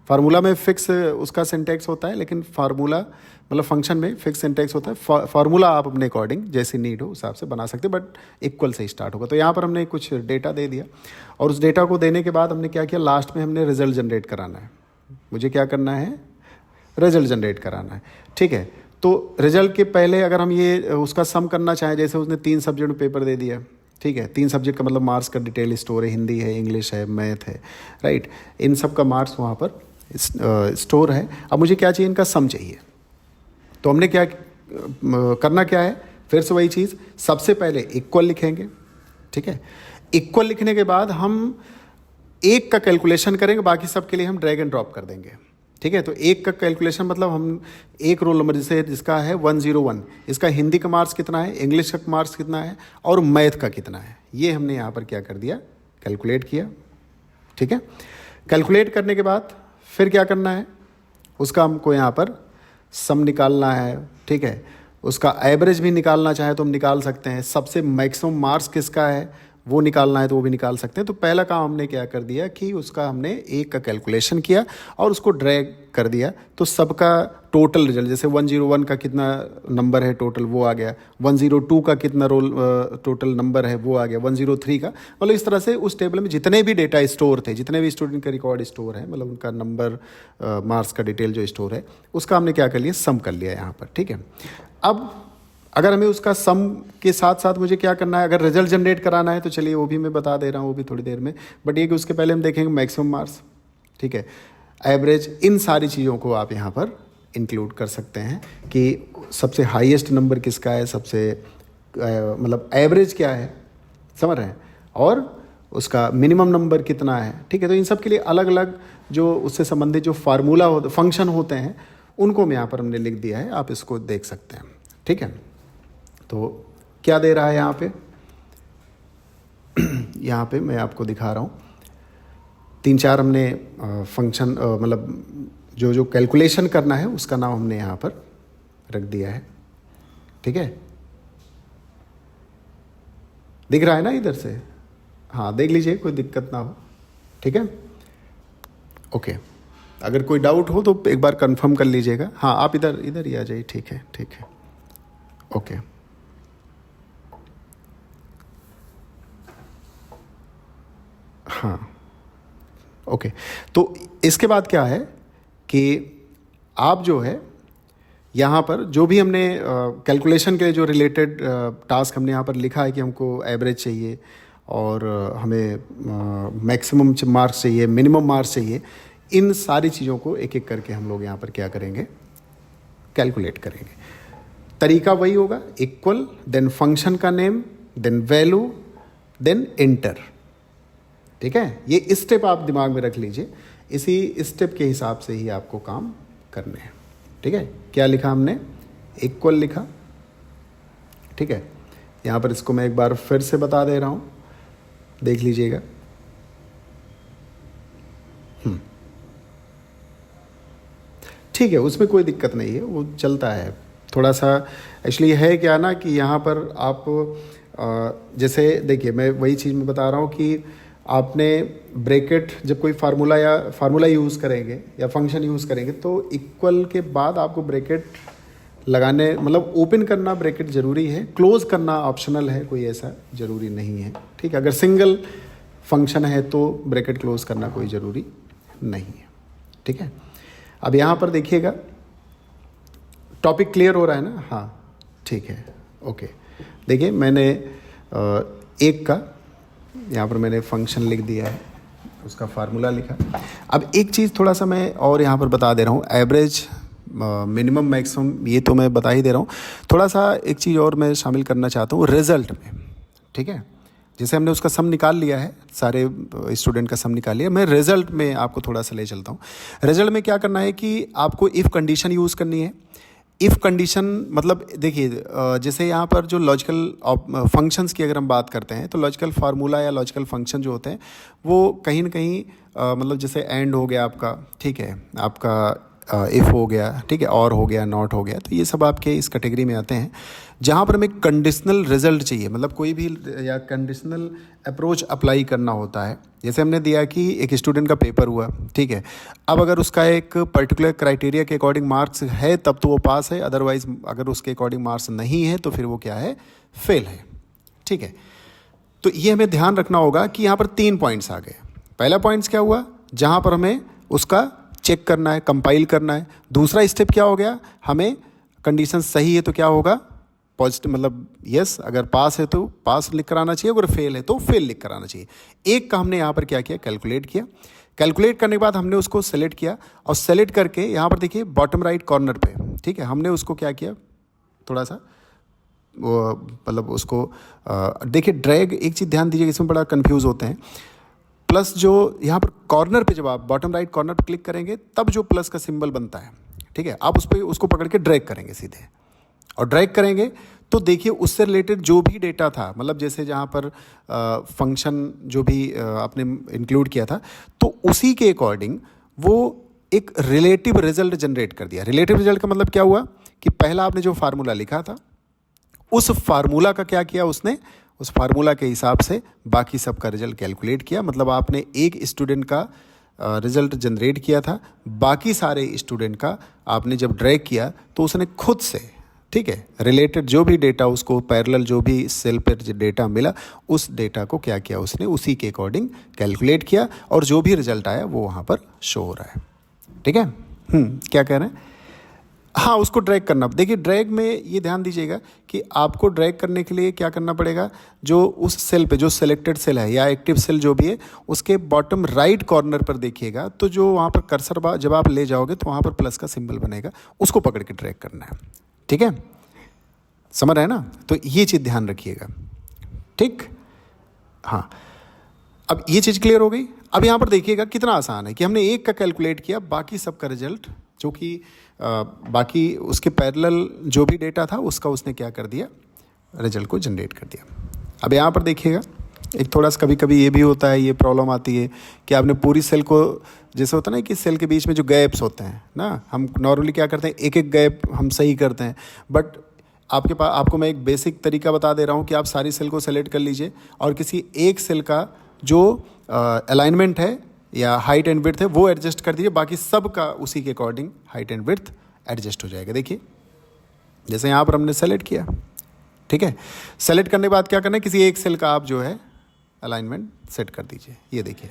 फार्मूला में फिक्स उसका सिंटैक्स होता है, लेकिन फार्मूला मतलब फंक्शन में फिक्स सिंटैक्स होता है। फार्मूला आप अपने अकॉर्डिंग जैसे नीड हो उस हिसाब से बना सकते हैं, बट इक्वल से स्टार्ट होगा। तो यहाँ पर हमने कुछ डेटा दे दिया और उस डेटा को देने के बाद हमने क्या किया, लास्ट में हमने रिजल्ट जनरेट कराना है। मुझे क्या करना है, रिजल्ट जनरेट कराना है, ठीक है। तो रिजल्ट के पहले अगर हम ये उसका सम करना चाहें, जैसे उसने 3 सब्जेक्ट में पेपर दे दिया, ठीक है, 3 सब्जेक्ट का मतलब मार्क्स का डिटेल स्टोर है, हिंदी है, इंग्लिश है, मैथ है, राइट, इन सब का मार्क्स वहाँ पर स्टोर है। अब मुझे क्या चाहिए, इनका सम चाहिए। तो हमने क्या करना क्या है, फिर से वही चीज़, सबसे पहले इक्वल लिखेंगे, ठीक है। इक्वल लिखने के बाद हम एक का कैलकुलेशन करेंगे, बाकी सब के लिए हम ड्रैग एंड ड्रॉप कर देंगे, ठीक है। तो एक का कैलकुलेशन मतलब हम एक रोल नंबर जैसे जिसका है 101, इसका हिंदी का मार्क्स कितना है, इंग्लिश का मार्क्स कितना है और मैथ का कितना है, ये हमने यहाँ पर क्या कर दिया, कैलकुलेट किया, ठीक है। कैलकुलेट करने के बाद फिर क्या करना है, उसका हमको यहाँ पर सम निकालना है, ठीक है। उसका एवरेज भी निकालना चाहे तो हम निकाल सकते हैं, सबसे मैक्सिमम मार्क्स किसका है वो निकालना है तो वो भी निकाल सकते हैं। तो पहला काम हमने क्या कर दिया कि उसका हमने एक का कैलकुलेशन किया और उसको ड्रैग कर दिया, तो सबका टोटल रिजल्ट, जैसे 101 का कितना नंबर है टोटल वो आ गया, 102 का कितना रोल टोटल नंबर है वो आ गया, 103 का, मतलब इस तरह से उस टेबल में जितने भी डेटा स्टोर थे, जितने भी स्टूडेंट का रिकॉर्ड स्टोर है, मतलब उनका नंबर मार्क्स का डिटेल जो स्टोर है, उसका हमने क्या कर लिया, सम कर लिया यहाँ पर, ठीक है। अब अगर हमें उसका सम के साथ साथ मुझे क्या करना है, अगर रिजल्ट जनरेट कराना है तो चलिए वो भी मैं बता दे रहा हूँ, वो भी थोड़ी देर में, बट ये कि उसके पहले हम देखेंगे मैक्सिमम मार्क्स, ठीक है, एवरेज, इन सारी चीज़ों को आप यहाँ पर इंक्लूड कर सकते हैं कि सबसे हाईएस्ट नंबर किसका है, सबसे मतलब एवरेज क्या है, समझ रहे हैं, और उसका मिनिमम नंबर कितना है, ठीक है। तो इन सब के लिए अलग अलग जो उससे संबंधित जो फार्मूला हो फंक्शन होते हैं उनको मैं यहाँ पर हमने लिख दिया है, आप इसको देख सकते हैं, ठीक है। तो क्या दे रहा है यहाँ पे यहाँ पे मैं आपको दिखा रहा हूँ 3 4 हमने फंक्शन मतलब जो जो कैलकुलेशन करना है उसका नाम हमने यहाँ पर रख दिया है, ठीक है। दिख रहा है ना इधर से, हाँ देख लीजिए, कोई दिक्कत ना हो, ठीक है, ओके। अगर कोई डाउट हो तो एक बार कंफर्म कर लीजिएगा। हाँ आप इधर इधर ही आ जाइए, ठीक है, ठीक है, ओके। हाँ ओके। तो इसके बाद क्या है कि आप जो है यहाँ पर जो भी हमने कैलकुलेशन के लिए जो रिलेटेड टास्क हमने यहाँ पर लिखा है कि हमको एवरेज चाहिए और हमें मैक्सिमम मार्क्स चाहिए, मिनिमम मार्क्स चाहिए, इन सारी चीज़ों को एक एक करके हम लोग यहाँ पर क्या करेंगे, कैलकुलेट करेंगे। तरीका वही होगा, इक्वल, देन फंक्शन का name, then value, then enter. ठीक है, ये स्टेप आप दिमाग में रख लीजिए, इसी स्टेप के हिसाब से ही आपको काम करने हैं। ठीक है, क्या लिखा हमने, इक्वल लिखा। ठीक है, यहाँ पर इसको मैं एक बार फिर से बता दे रहा हूँ, देख लीजिएगा। ठीक है, उसमें कोई दिक्कत नहीं है, वो चलता है। थोड़ा सा एक्चुअली है क्या ना कि यहाँ पर आप जैसे देखिए, मैं वही चीज़ में बता रहा हूँ कि आपने ब्रैकेट जब कोई फार्मूला यूज़ करेंगे या फंक्शन यूज़ करेंगे तो इक्वल के बाद आपको ब्रैकेट लगाने, मतलब ओपन करना ब्रैकेट ज़रूरी है, क्लोज़ करना ऑप्शनल है, कोई ऐसा ज़रूरी नहीं है। ठीक है, अगर सिंगल फंक्शन है तो ब्रैकेट क्लोज़ करना कोई ज़रूरी नहीं है। ठीक है, अब यहाँ पर देखिएगा, टॉपिक क्लियर हो रहा है ना? हाँ, ठीक है, ओके। देखिए, मैंने एक का यहाँ पर मैंने फंक्शन लिख दिया है, उसका फार्मूला लिखा। अब एक चीज़ थोड़ा सा मैं और यहाँ पर बता दे रहा हूँ, एवरेज, मिनिमम, मैक्सिमम, ये तो मैं बता ही दे रहा हूँ। थोड़ा सा एक चीज़ और मैं शामिल करना चाहता हूँ रिज़ल्ट में। ठीक है, जैसे हमने उसका सम निकाल लिया है, सारे स्टूडेंट का सम निकाल लिया, मैं रिज़ल्ट में आपको थोड़ा सा ले चलता हूँ। रिज़ल्ट में क्या करना है कि आपको इफ़ कंडीशन यूज़ करनी है। इफ़ कंडीशन मतलब देखिए, जैसे यहाँ पर जो लॉजिकल फंक्शंस की अगर हम बात करते हैं तो लॉजिकल फार्मूला या लॉजिकल फंक्शन जो होते हैं वो कहीं ना कहीं मतलब जैसे एंड हो गया आपका, ठीक है, आपका इफ़ हो गया, ठीक है, और हो गया, नॉट हो गया, तो ये सब आपके इस कैटेगरी में आते हैं जहाँ पर हमें कंडीशनल रिजल्ट चाहिए, मतलब कोई भी या कंडीशनल अप्रोच अप्लाई करना होता है। जैसे हमने दिया कि एक स्टूडेंट का पेपर हुआ, ठीक है, अब अगर उसका एक पर्टिकुलर क्राइटेरिया के अकॉर्डिंग मार्क्स है तब तो वो पास है, अदरवाइज अगर उसके अकॉर्डिंग मार्क्स नहीं है तो फिर वो क्या है, फेल है। ठीक है, तो ये हमें ध्यान रखना होगा कि यहाँ पर 3 पॉइंट्स आ गए। पहला पॉइंट्स क्या हुआ, जहाँ पर हमें उसका चेक करना है, कंपाइल करना है। दूसरा स्टेप क्या हो गया, हमें कंडीशन सही है तो क्या होगा, पॉजिटिव, मतलब यस, अगर पास है तो पास लिख कर आना चाहिए, अगर फेल है तो फेल लिख कर आना चाहिए। एक का हमने यहाँ पर क्या किया, कैलकुलेट किया। कैलकुलेट करने के बाद हमने उसको सेलेक्ट किया और सेलेक्ट करके यहाँ पर देखिए बॉटम राइट कॉर्नर पे, ठीक है, हमने उसको क्या किया, थोड़ा सा वो मतलब उसको देखिए ड्रैग, एक चीज़ ध्यान दीजिए, इसमें बड़ा कंफ्यूज होते हैं। प्लस जो यहाँ पर कॉर्नर पे, जब आप बॉटम राइट कॉर्नर पर क्लिक करेंगे तब जो प्लस का सिंबल बनता है, ठीक है, आप उस पर उसको पकड़ के ड्रैग करेंगे सीधे, और ड्रैग करेंगे तो देखिए उससे रिलेटेड जो भी डेटा था, मतलब जैसे जहाँ पर फंक्शन जो भी आपने इंक्लूड किया था, तो उसी के अकॉर्डिंग वो एक रिलेटिव रिजल्ट जनरेट कर दिया। रिलेटिव रिजल्ट का मतलब क्या हुआ कि पहला आपने जो फार्मूला लिखा था उस फार्मूला का क्या किया उसने, उस फार्मूला के हिसाब से बाकी सब का रिजल्ट कैलकुलेट किया। मतलब आपने एक स्टूडेंट का रिजल्ट जनरेट किया था, बाकी सारे स्टूडेंट का आपने जब ड्रैग किया तो उसने खुद से, ठीक है, रिलेटेड जो भी डेटा उसको पैरेलल जो भी सेल पर जो डेटा मिला उस डेटा को क्या किया उसने, उसी के अकॉर्डिंग कैलकुलेट किया और जो भी रिजल्ट आया वो वहाँ पर शो हो रहा है। ठीक है, क्या कह रहे हैं, हाँ, उसको ड्रैग करना। देखिए ड्रैग में ये ध्यान दीजिएगा कि आपको ड्रैग करने के लिए क्या करना पड़ेगा, जो उस सेल पे जो सिलेक्टेड सेल है या एक्टिव सेल जो भी है उसके बॉटम राइट कॉर्नर पर देखिएगा तो जो वहाँ पर कर्सर जब आप ले जाओगे तो वहाँ पर प्लस का सिंबल बनेगा, उसको पकड़ के ड्रैग करना है। ठीक है, समझ रहे हैं ना, तो ये चीज़ ध्यान रखिएगा। ठीक, हाँ, अब ये चीज़ क्लियर हो गई। अब यहाँ पर देखिएगा कितना आसान है कि हमने एक का कैलकुलेट किया, बाकी सब का रिजल्ट जो कि बाकी उसके पैरेलल जो भी डेटा था उसका उसने क्या कर दिया, रिजल्ट को जनरेट कर दिया। अब यहाँ पर देखिएगा एक थोड़ा सा कभी कभी ये भी होता है, ये प्रॉब्लम आती है कि आपने पूरी सेल को, जैसे होता है ना कि सेल के बीच में जो गैप्स होते हैं ना, हम नॉर्मली क्या करते हैं एक एक गैप हम सही करते हैं, बट आपके पास, आपको मैं एक बेसिक तरीका बता दे रहा हूँ कि आप सारी सेल को सेलेक्ट कर लीजिए और किसी एक सेल का जो अलाइनमेंट है या हाइट एंड विड्थ है वो एडजस्ट कर दीजिए, बाकी सब का उसी के according height and width adjust हो जाएगा। देखिए जैसे यहाँ पर हमने सेलेक्ट किया, ठीक है, सेलेक्ट करने के बाद क्या करना है, किसी एक सेल का आप जो है अलाइनमेंट सेट कर दीजिए, ये देखिए।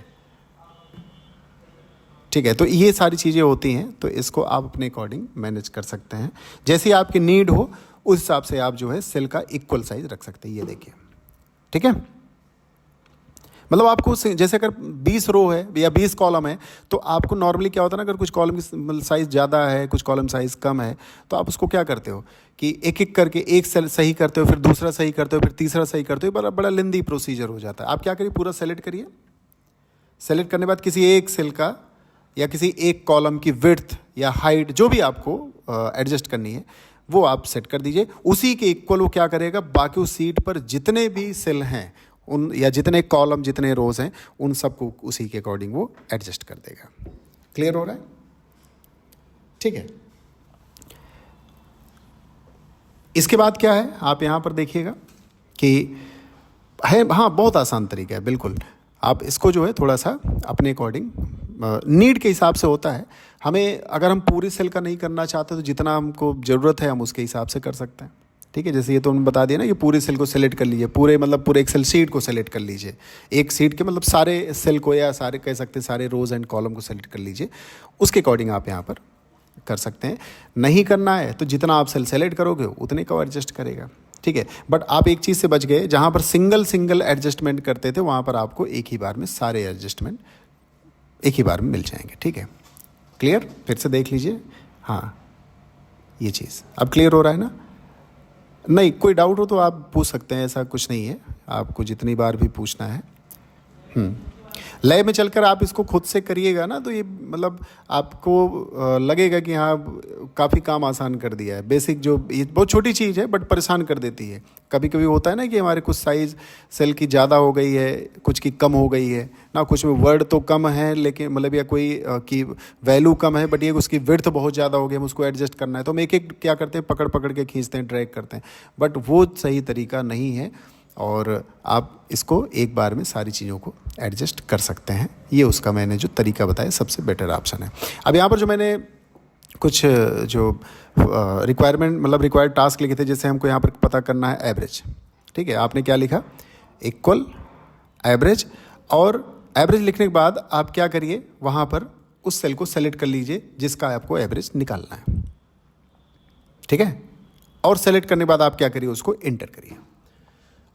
ठीक है, तो ये सारी चीज़ें होती हैं, तो इसको आप अपने अकॉर्डिंग मैनेज कर सकते हैं, जैसी आपकी नीड हो उस हिसाब से आप जो है सेल का इक्वल साइज रख सकते हैं, ये देखिए। ठीक है, मतलब आपको जैसे अगर 20 रो है या 20 कॉलम है, तो आपको नॉर्मली क्या होता है ना, अगर कुछ कॉलम की मतलब साइज़ ज़्यादा है, कुछ कॉलम साइज़ कम है, तो आप उसको क्या करते हो कि एक एक करके एक सेल सही करते हो, फिर दूसरा सही करते हो, फिर तीसरा सही करते हो, बड़ा बड़ा लेंदी प्रोसीजर हो जाता है। आप क्या करिए, पूरा सेलेक्ट करिए। सेलेक्ट करने के बाद किसी एक सेल का या किसी एक कॉलम की विड्थ या हाइट जो भी आपको एडजस्ट करनी है वो आप सेट कर दीजिए। उसी के इक्वल वो क्या करेगा, बाकी उस सीट पर जितने भी सेल हैं उन या जितने कॉलम जितने रोज हैं उन सबको उसी के अकॉर्डिंग वो एडजस्ट कर देगा। क्लियर हो रहा है? ठीक है। इसके बाद क्या है, आप यहाँ पर देखिएगा कि है, हाँ बहुत आसान तरीका है बिल्कुल। आप इसको जो है थोड़ा सा अपने अकॉर्डिंग नीड के हिसाब से होता है। हमें अगर हम पूरी सेल का नहीं करना चाहते तो जितना हमको ज़रूरत है हम उसके हिसाब से कर सकते हैं। ठीक है, जैसे ये तो हमने बता दिया ना कि पूरी सेल को सेलेक्ट कर लीजिए, पूरे मतलब पूरे एक्सेल शीट को सेलेक्ट कर लीजिए। एक सीट के मतलब सारे सेल को या सारे कह सकते हैं सारे रोज एंड कॉलम को सेलेक्ट कर लीजिए। उसके अकॉर्डिंग आप यहाँ पर कर सकते हैं। नहीं करना है तो जितना आप सेल सेलेक्ट करोगे उतने को एडजस्ट करेगा। ठीक है, बट आप एक चीज़ से बच गए, जहाँ पर सिंगल सिंगल एडजस्टमेंट करते थे वहाँ पर आपको एक ही बार में सारे एडजस्टमेंट एक ही बार में मिल जाएंगे। ठीक है, क्लियर? फिर से देख लीजिए। हाँ, ये चीज़ अब क्लियर हो रहा है ना? नहीं, कोई डाउट हो तो आप पूछ सकते हैं, ऐसा कुछ नहीं है, आपको जितनी बार भी पूछना है। लय में चलकर आप इसको खुद से करिएगा ना, तो ये मतलब आपको लगेगा कि हाँ काफ़ी काम आसान कर दिया है। बेसिक जो ये बहुत छोटी चीज़ है बट परेशान कर देती है। कभी कभी होता है ना कि हमारे कुछ साइज़ सेल की ज़्यादा हो गई है, कुछ की कम हो गई है ना, कुछ में वर्ड तो कम है लेकिन मतलब या कोई की वैल्यू कम है बट ये उसकी विड्थ बहुत ज़्यादा हो गई, हम उसको एडजस्ट करना है तो हम एक एक क्या करते हैं, पकड़ पकड़ के खींचते हैं, ड्रैग करते हैं, बट वो सही तरीका नहीं है और आप इसको एक बार में सारी चीज़ों को एडजस्ट कर सकते हैं। ये उसका मैंने जो तरीका बताया सबसे बेटर ऑप्शन है। अब यहाँ पर जो मैंने कुछ जो रिक्वायरमेंट मतलब रिक्वायर्ड टास्क लिखे थे, जैसे हमको यहाँ पर पता करना है एवरेज। ठीक है, आपने क्या लिखा, इक्वल एवरेज, और एवरेज लिखने के बाद आप क्या करिए, वहाँ पर उस सेल को सेलेक्ट कर लीजिए जिसका आपको एवरेज निकालना है। ठीक है, और सेलेक्ट करने के बाद आप क्या करिए, उसको इंटर करिए।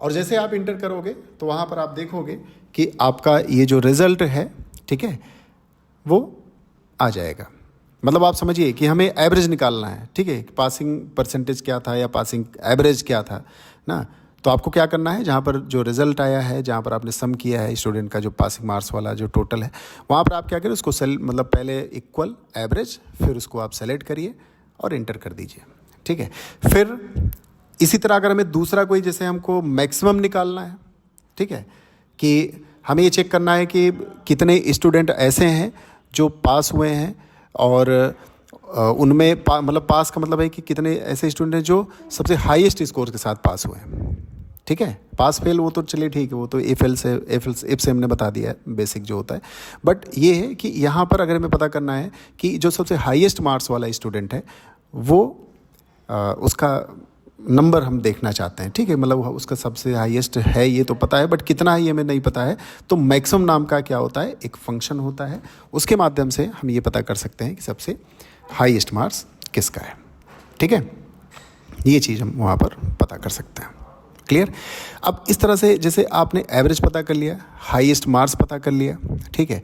और जैसे आप इंटर करोगे तो वहाँ पर आप देखोगे कि आपका ये जो रिज़ल्ट है, ठीक है, वो आ जाएगा। मतलब आप समझिए कि हमें एवरेज निकालना है। ठीक है, पासिंग परसेंटेज क्या था या पासिंग एवरेज क्या था ना, तो आपको क्या करना है, जहाँ पर जो रिज़ल्ट आया है, जहाँ पर आपने सम किया है स्टूडेंट का जो पासिंग मार्क्स वाला जो टोटल है, वहाँ पर आप क्या करें, उसको मतलब पहले इक्वल एवरेज, फिर उसको आप सेलेक्ट करिए और इंटर कर दीजिए। ठीक है, फिर इसी तरह अगर हमें दूसरा कोई, जैसे हमको मैक्सिमम निकालना है, ठीक है, कि हमें ये चेक करना है कि कितने स्टूडेंट ऐसे हैं जो पास हुए हैं और उनमें मतलब पास का मतलब है कि कितने ऐसे स्टूडेंट हैं जो सबसे हाईएस्ट स्कोर के साथ पास हुए हैं। ठीक है, पास फेल वो तो चलिए ठीक है, वो तो इफ से हमने बता दिया है बेसिक जो होता है, बट ये है कि यहाँ पर अगर हमें पता करना है कि जो सबसे हाईएस्ट मार्क्स वाला स्टूडेंट है वो उसका नंबर हम देखना चाहते हैं। ठीक है, मतलब उसका सबसे हाईएस्ट है ये तो पता है, बट कितना है ये हमें नहीं पता है। तो मैक्सिमम नाम का क्या होता है, एक फंक्शन होता है, उसके माध्यम से हम ये पता कर सकते हैं कि सबसे हाईएस्ट मार्क्स किसका है। ठीक है, ये चीज़ हम वहाँ पर पता कर सकते हैं। क्लियर? अब इस तरह से जैसे आपने एवरेज पता कर लिया, हाईएस्ट मार्क्स पता कर लिया, ठीक है,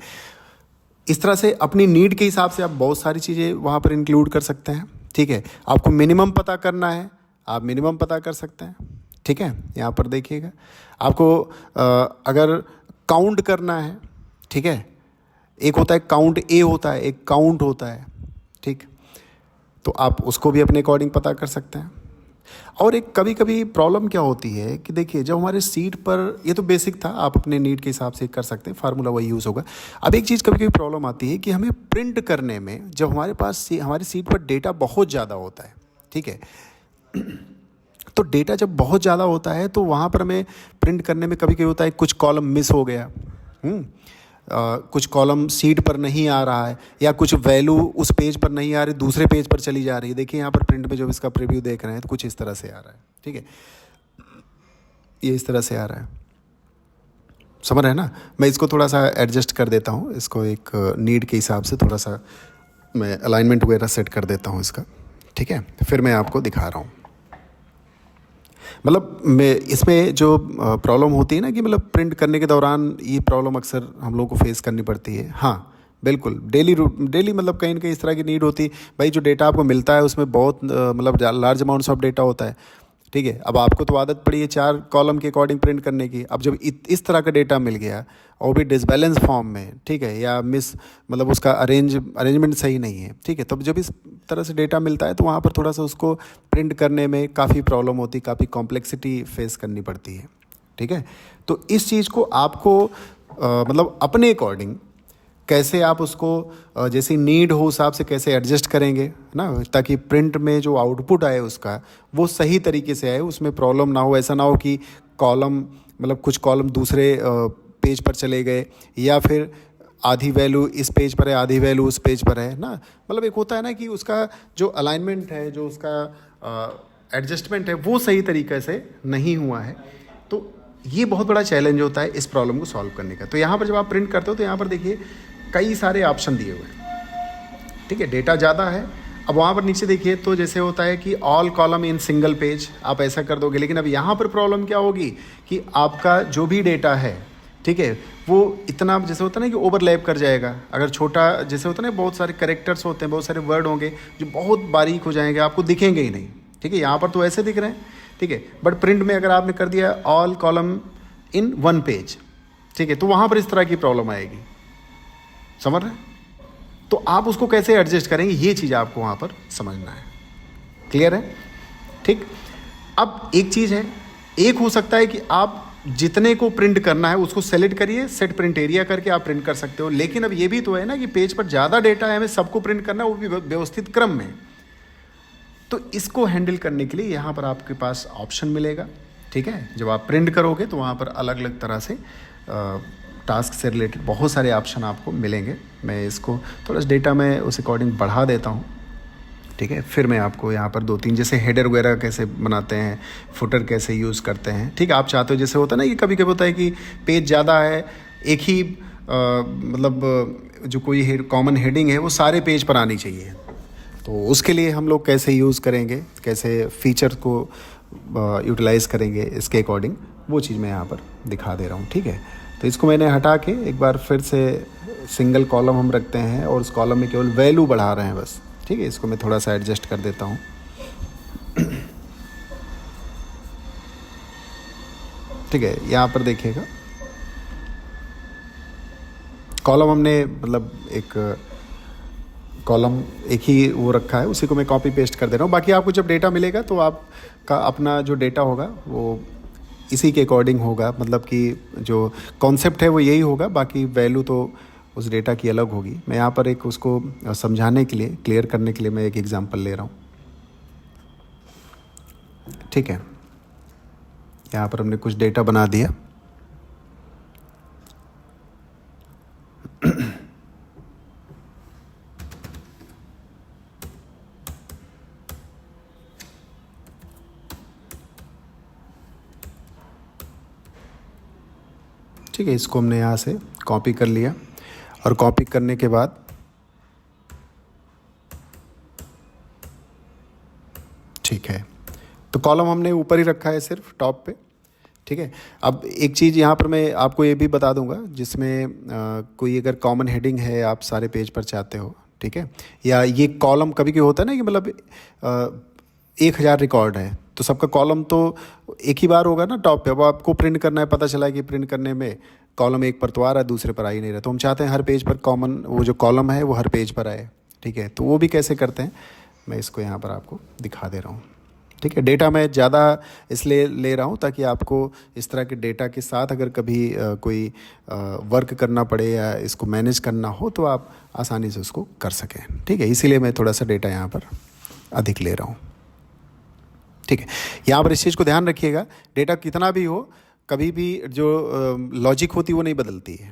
इस तरह से अपनी नीड के हिसाब से आप बहुत सारी चीज़ें वहाँ पर इंक्लूड कर सकते हैं। ठीक है, आपको मिनिमम पता करना है, आप मिनिमम पता कर सकते हैं। ठीक है, यहाँ पर देखिएगा, आपको अगर काउंट करना है, ठीक है, एक होता है काउंट ए होता है, एक काउंट होता है। ठीक, तो आप उसको भी अपने अकॉर्डिंग पता कर सकते हैं। और एक कभी कभी प्रॉब्लम क्या होती है कि देखिए जब हमारे सीट पर, ये तो बेसिक था, आप अपने नीड के हिसाब से कर सकते हैं, फार्मूला वही यूज़ होगा। अब एक चीज़ कभी कभी प्रॉब्लम आती है कि हमें प्रिंट करने में, जब हमारे पास हमारी सीट पर डेटा बहुत ज़्यादा होता है, ठीक है, तो डेटा जब बहुत ज़्यादा होता है तो वहाँ पर हमें प्रिंट करने में कभी कभी होता है कुछ कॉलम मिस हो गया, कुछ कॉलम सीट पर नहीं आ रहा है, या कुछ वैल्यू उस पेज पर नहीं आ रही, दूसरे पेज पर चली जा रही है। देखिए यहाँ पर प्रिंट में जो इसका प्रीव्यू देख रहे हैं तो कुछ इस तरह से आ रहा है। ठीक है, ये इस तरह से आ रहा है, समझ रहे हैं ना? मैं इसको थोड़ा सा एडजस्ट कर देता हूँ, इसको एक नीड के हिसाब से थोड़ा सा मैं अलाइनमेंट वगैरह सेट कर देता हूँ इसका। ठीक है, फिर मैं आपको दिखा रहा हूँ। मतलब मैं इसमें जो प्रॉब्लम होती है ना कि मतलब प्रिंट करने के दौरान ये प्रॉब्लम अक्सर हम लोगों को फेस करनी पड़ती है। हाँ बिल्कुल, डेली मतलब कहीं ना कहीं इस तरह की नीड होती है। भाई जो डेटा आपको मिलता है उसमें बहुत मतलब लार्ज अमाउंट्स ऑफ डेटा होता है, ठीक है। अब आपको तो आदत पड़ी है 4 कॉलम के अकॉर्डिंग प्रिंट करने की। अब जब इस तरह का डेटा मिल गया और भी डिसबैलेंस फॉर्म में, ठीक है, या मतलब उसका अरेंजमेंट सही नहीं है, ठीक है, तब जब इस तरह से डेटा मिलता है तो वहाँ पर थोड़ा सा उसको प्रिंट करने में काफ़ी प्रॉब्लम होती है, काफ़ी कॉम्प्लेक्सिटी फेस करनी पड़ती है, ठीक है। तो इस चीज़ को आपको मतलब अपने अकॉर्डिंग कैसे आप उसको जैसी नीड हो हिसाब से कैसे एडजस्ट करेंगे ना, ताकि प्रिंट में जो आउटपुट आए उसका वो सही तरीके से आए, उसमें प्रॉब्लम ना हो। ऐसा ना हो कि कॉलम मतलब कुछ कॉलम दूसरे पेज पर चले गए, या फिर आधी वैल्यू इस पेज पर है आधी वैल्यू उस पेज पर है ना। मतलब एक होता है ना कि उसका जो अलाइनमेंट है, जो उसका एडजस्टमेंट है वो सही तरीके से नहीं हुआ है। तो ये बहुत बड़ा चैलेंज होता है इस प्रॉब्लम को सॉल्व करने का। तो यहाँ पर जब आप प्रिंट करते हो तो यहाँ पर देखिए कई सारे ऑप्शन दिए हुए हैं, ठीक है। डेटा ज़्यादा है, अब वहाँ पर नीचे देखिए तो जैसे होता है कि all column in single page, आप ऐसा कर दोगे। लेकिन अब यहाँ पर प्रॉब्लम क्या होगी कि आपका जो भी डेटा है, ठीक है, वो इतना जैसे होता है ना कि ओवरलैप कर जाएगा। अगर छोटा जैसे होता है ना, बहुत सारे करेक्टर्स होते हैं, बहुत सारे वर्ड होंगे जो बहुत बारीक हो जाएंगे, आपको दिखेंगे ही नहीं, ठीक है। यहाँ पर तो ऐसे दिख रहे हैं, ठीक है, बट प्रिंट में अगर आपने कर दिया all column in one page, ठीक है, तो वहाँ पर इस तरह की प्रॉब्लम आएगी, समझ रहे हैं। तो आप उसको कैसे एडजस्ट करेंगे, ये चीज़ आपको वहाँ पर समझना है। क्लियर है, ठीक। अब एक चीज़ है, एक हो सकता है कि आप जितने को प्रिंट करना है उसको सेलेक्ट करिए, सेट प्रिंट एरिया करके आप प्रिंट कर सकते हो। लेकिन अब ये भी तो है ना कि पेज पर ज़्यादा डेटा है, हमें सबको प्रिंट करना है, वो भी व्यवस्थित क्रम में। तो इसको हैंडल करने के लिए यहाँ पर आपके पास ऑप्शन मिलेगा, ठीक है। जब आप प्रिंट करोगे तो वहाँ पर अलग अलग तरह से टास्क से रिलेटेड बहुत सारे ऑप्शन आपको मिलेंगे। मैं इसको थोड़ा सा डेटा में उस अकॉर्डिंग बढ़ा देता हूँ, ठीक है। फिर मैं आपको यहाँ पर 2-3 जैसे हेडर वगैरह कैसे बनाते हैं, फुटर कैसे यूज़ करते हैं, ठीक है। आप चाहते हो जैसे होता है ना कि कभी कभी होता है कि पेज ज़्यादा है, एक ही मतलब जो कोई कॉमन हेडिंग है वो सारे पेज पर आनी चाहिए। तो उसके लिए हम लोग कैसे यूज़ करेंगे, कैसे फीचर को यूटिलाइज़ करेंगे, इसके अकॉर्डिंग वो चीज़ मैं यहाँ पर दिखा दे रहा हूँ, ठीक है। तो इसको मैंने हटा के एक बार फिर से सिंगल कॉलम हम रखते हैं और उस कॉलम में केवल वैल्यू बढ़ा रहे हैं बस, ठीक है। इसको मैं थोड़ा सा एडजस्ट कर देता हूँ, ठीक है। यहाँ पर देखिएगा कॉलम हमने मतलब एक कॉलम एक ही वो रखा है, उसी को मैं कॉपी पेस्ट कर दे रहा हूँ। बाकी आपको जब डेटा मिलेगा तो आपका अपना जो डेटा होगा वो इसी के अकॉर्डिंग होगा, मतलब कि जो कॉन्सेप्ट है वो यही होगा, बाकी वैल्यू तो उस डेटा की अलग होगी। मैं यहाँ पर एक उसको समझाने के लिए, क्लियर करने के लिए मैं एक एग्जांपल ले रहा हूँ, ठीक है। यहाँ पर हमने कुछ डेटा बना दिया, ठीक है। इसको हमने यहाँ से कॉपी कर लिया और कॉपी करने के बाद ठीक है, तो कॉलम हमने ऊपर ही रखा है सिर्फ टॉप पे, ठीक है। अब एक चीज़ यहाँ पर मैं आपको ये भी बता दूंगा, जिसमें कोई अगर कॉमन हेडिंग है आप सारे पेज पर चाहते हो, ठीक है, या ये कॉलम कभी कभी होता है ना कि मतलब 1000 रिकॉर्ड है तो सबका कॉलम तो एक ही बार होगा ना टॉप पे। अब आपको प्रिंट करना है, पता चला कि प्रिंट करने में कॉलम एक पर तो आ रहा है, दूसरे पर आ ही नहीं रहा। तो हम चाहते हैं हर पेज पर कॉमन वो जो कॉलम है वो हर पेज पर आए, ठीक है। तो वो भी कैसे करते हैं मैं इसको यहाँ पर आपको दिखा दे रहा हूँ, ठीक है। डेटा मैं ज़्यादा इसलिए ले रहा हूँ ताकि आपको इस तरह के डेटा के साथ अगर कभी कोई वर्क करना पड़े या इसको मैनेज करना हो तो आप आसानी से उसको कर सकें, ठीक है। इसीलिए मैं थोड़ा सा डेटा यहाँ पर अधिक ले रहा हूँ, ठीक है। यहाँ पर इस चीज़ को ध्यान रखिएगा, डेटा कितना भी हो कभी भी जो लॉजिक होती है वो नहीं बदलती है,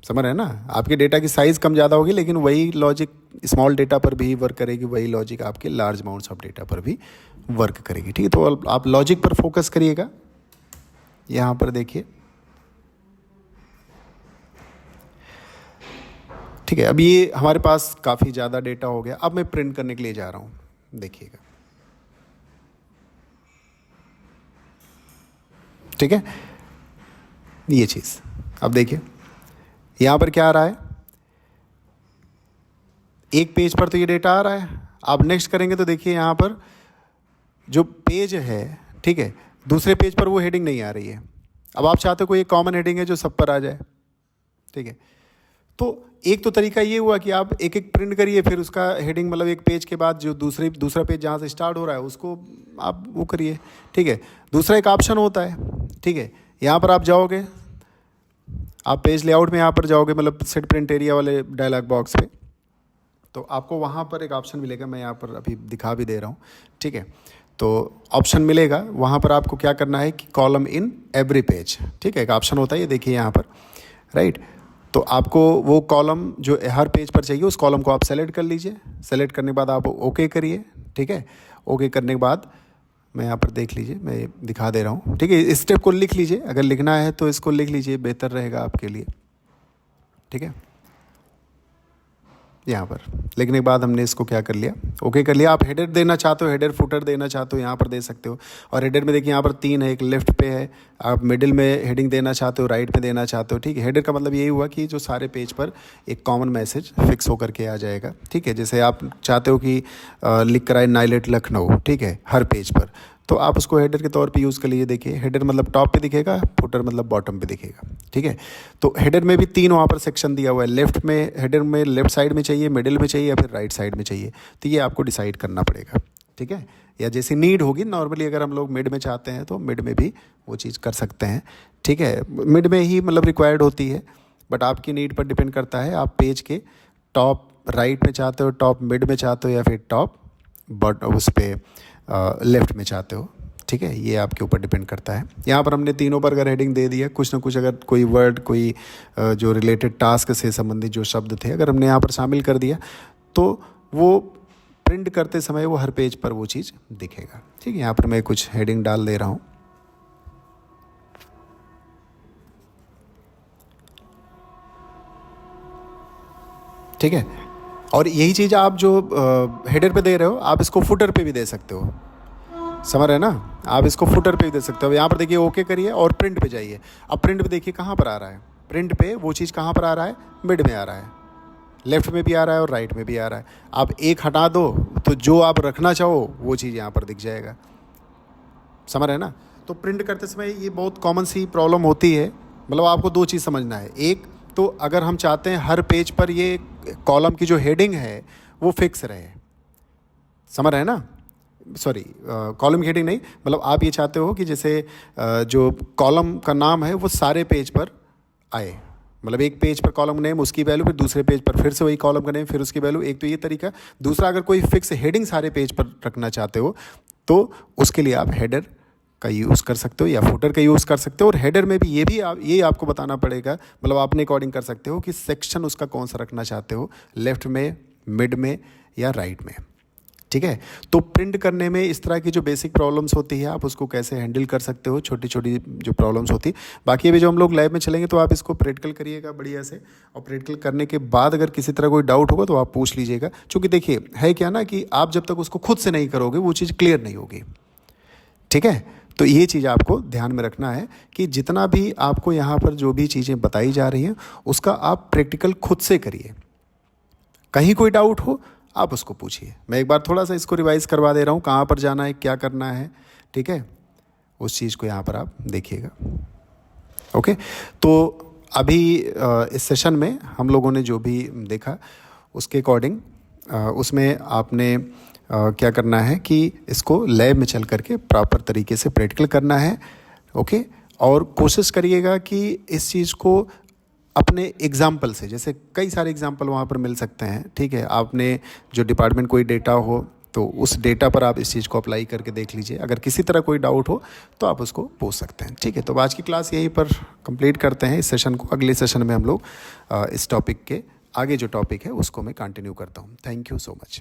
समझ रहे हैं ना। आपके डेटा की साइज़ कम ज़्यादा होगी लेकिन वही लॉजिक स्मॉल डेटा पर भी वर्क करेगी, वही लॉजिक आपके लार्ज अमाउंट्स ऑफ डेटा पर भी वर्क करेगी, ठीक है। तो आप लॉजिक पर फोकस करिएगा। यहाँ पर देखिए, ठीक है। अब ये हमारे पास काफ़ी ज़्यादा डेटा हो गया, अब मैं प्रिंट करने के लिए जा रहा हूँ, देखिएगा। ठीक है, ये चीज़। अब देखिए यहाँ पर क्या आ रहा है, एक पेज पर तो ये डेटा आ रहा है। आप नेक्स्ट करेंगे तो देखिए यहाँ पर जो पेज है, ठीक है, दूसरे पेज पर वो हेडिंग नहीं आ रही है। अब आप चाहते हो कोई एक कॉमन हेडिंग है जो सब पर आ जाए, ठीक है। तो एक तो तरीका ये हुआ कि आप एक एक प्रिंट करिए, फिर उसका हेडिंग मतलब एक पेज के बाद जो दूसरा पेज जहाँ से स्टार्ट हो रहा है उसको आप वो करिए, ठीक है। दूसरा एक ऑप्शन होता है, ठीक है, यहाँ पर आप जाओगे, आप पेज लेआउट में यहाँ पर जाओगे, मतलब सेट प्रिंट एरिया वाले डायलॉग बॉक्स पे, तो आपको वहाँ पर एक ऑप्शन मिलेगा, मैं यहाँ पर अभी दिखा भी दे रहा हूँ, ठीक है। तो ऑप्शन मिलेगा, वहाँ पर आपको क्या करना है कि कॉलम इन एवरी पेज, ठीक है, एक ऑप्शन होता है, ये देखिए यहाँ पर, राइट। तो आपको वो कॉलम जो हर पेज पर चाहिए उस कॉलम को आप सेलेक्ट कर लीजिए। सेलेक्ट करने के बाद आप ओके करिए, ठीक है। ओके करने के बाद मैं यहाँ पर देख लीजिए, मैं दिखा दे रहा हूँ, ठीक है। इस स्टेप को लिख लीजिए, अगर लिखना है तो इसको लिख लीजिए, बेहतर रहेगा आपके लिए, ठीक है। यहाँ पर लिखने के बाद हमने इसको क्या कर लिया, ओके कर लिया। आप हेडर देना चाहते हो, हेडर फुटर देना चाहते हो, यहाँ पर दे सकते हो। और हेडर में देखिए यहाँ पर 3 है, एक लेफ्ट पे है, आप मिडिल में हेडिंग देना चाहते हो, राइट में देना चाहते हो, ठीक है। हेडर का मतलब यही हुआ कि जो सारे पेज पर एक कॉमन मैसेज फिक्स होकर के आ जाएगा, ठीक है। जैसे आप चाहते हो कि लिख कर आए नाइलेट लखनऊ, ठीक है, हर पेज पर, तो आप उसको हेडर के तौर पे यूज़ कर लीजिए। देखिए हेडर मतलब टॉप पे दिखेगा, फुटर मतलब बॉटम पे दिखेगा, ठीक है। तो हेडर में भी 3 वहाँ पर सेक्शन दिया हुआ है, लेफ्ट में हेडर में लेफ्ट साइड में चाहिए, मिडिल में चाहिए या फिर राइट साइड में चाहिए, तो ये आपको डिसाइड करना पड़ेगा, ठीक है। या जैसी नीड होगी, नॉर्मली अगर हम लोग मिड में चाहते हैं तो मिड में भी वो चीज़ कर सकते हैं, ठीक है। मिड में ही मतलब रिक्वायर्ड होती है, बट आपकी नीड पर डिपेंड करता है, आप पेज के टॉप राइट में चाहते हो, टॉप मिड में चाहते हो या फिर टॉप बट उस पर लेफ़्ट में चाहते हो, ठीक है। ये आपके ऊपर डिपेंड करता है। यहाँ पर हमने तीनों पर अगर हेडिंग दे दिया, कुछ ना कुछ अगर कोई वर्ड, कोई जो रिलेटेड टास्क से संबंधित जो शब्द थे अगर हमने यहाँ पर शामिल कर दिया, तो वो प्रिंट करते समय वो हर पेज पर वो चीज़ दिखेगा, ठीक है। यहाँ पर मैं कुछ हेडिंग डाल दे रहा हूँ, ठीक है। और यही चीज़ आप जो हेडर पे दे रहे हो, आप इसको फुटर पे भी दे सकते हो, समझ रहे हैं ना। आप इसको फुटर पे भी दे सकते हो। यहाँ पर देखिए ओके करिए और प्रिंट पे जाइए। अब प्रिंट पे देखिए कहाँ पर आ रहा है, प्रिंट पे वो चीज़ कहाँ पर आ रहा है, मिड में आ रहा है, लेफ्ट में भी आ रहा है और राइट में भी आ रहा है। आप एक हटा दो तो जो आप रखना चाहो वो चीज़ यहाँ पर दिख जाएगा, समझ रहे हैं ना। तो प्रिंट करते समय ये बहुत कॉमन सी प्रॉब्लम होती है। मतलब आपको 2 चीज़ समझना है, एक तो अगर हम चाहते हैं हर पेज पर ये कॉलम की जो हेडिंग है वो फिक्स रहे, समझ रहे हैं ना, सॉरी कॉलम की हेडिंग नहीं, मतलब आप ये चाहते हो कि जैसे जो कॉलम का नाम है वो सारे पेज पर आए, मतलब एक पेज पर कॉलम नेम उसकी वैल्यू, फिर दूसरे पेज पर फिर से वही कॉलम का नेम फिर उसकी वैल्यू। एक तो ये तरीका। दूसरा, अगर कोई फिक्स हेडिंग सारे पेज पर रखना चाहते हो तो उसके लिए आप हेडर का यूज़ कर सकते हो या फुटर का यूज़ कर सकते हो। और हेडर में भी ये आपको बताना पड़ेगा, मतलब आप अपने अकॉर्डिंग कर सकते हो कि सेक्शन उसका कौन सा रखना चाहते हो, लेफ्ट में, मिड में या राइट में, ठीक है। तो प्रिंट करने में इस तरह की जो बेसिक प्रॉब्लम्स होती है आप उसको कैसे हैंडल कर सकते हो, छोटी छोटी जो प्रॉब्लम्स होती है। बाकी अभी जो हम लोग लैब में चलेंगे तो आप इसको प्रैक्टिकल करिएगा बढ़िया से, और प्रैक्टिकल करने के बाद अगर किसी तरह कोई डाउट होगा तो आप पूछ लीजिएगा। क्योंकि देखिए है क्या ना कि आप जब तक उसको खुद से नहीं करोगे वो चीज़ क्लियर नहीं होगी, ठीक है। तो ये चीज़ आपको ध्यान में रखना है कि जितना भी आपको यहाँ पर जो भी चीज़ें बताई जा रही हैं उसका आप प्रैक्टिकल खुद से करिए। कहीं कोई डाउट हो आप उसको पूछिए। मैं एक बार थोड़ा सा इसको रिवाइज़ करवा दे रहा हूँ, कहाँ पर जाना है, क्या करना है, ठीक है। उस चीज़ को यहाँ पर आप देखिएगा, ओके। तो अभी इस सेशन में हम लोगों ने जो भी देखा उसके अकॉर्डिंग उसमें आपने क्या करना है कि इसको लैब में चल करके प्रॉपर तरीके से प्रैक्टिकल करना है, ओके। और कोशिश करिएगा कि इस चीज़ को अपने एग्जाम्पल से, जैसे कई सारे एग्जाम्पल वहाँ पर मिल सकते हैं, ठीक है। आपने जो डिपार्टमेंट कोई डेटा हो तो उस डेटा पर आप इस चीज़ को अप्लाई करके देख लीजिए। अगर किसी तरह कोई डाउट हो तो आप उसको पूछ सकते हैं, ठीक है। तो आज की क्लास यहीं पर कंप्लीट करते हैं इस सेशन को। अगले सेशन में हम लोग इस टॉपिक के आगे जो टॉपिक है उसको मैं कंटिन्यू करता हूँ। Thank you so much.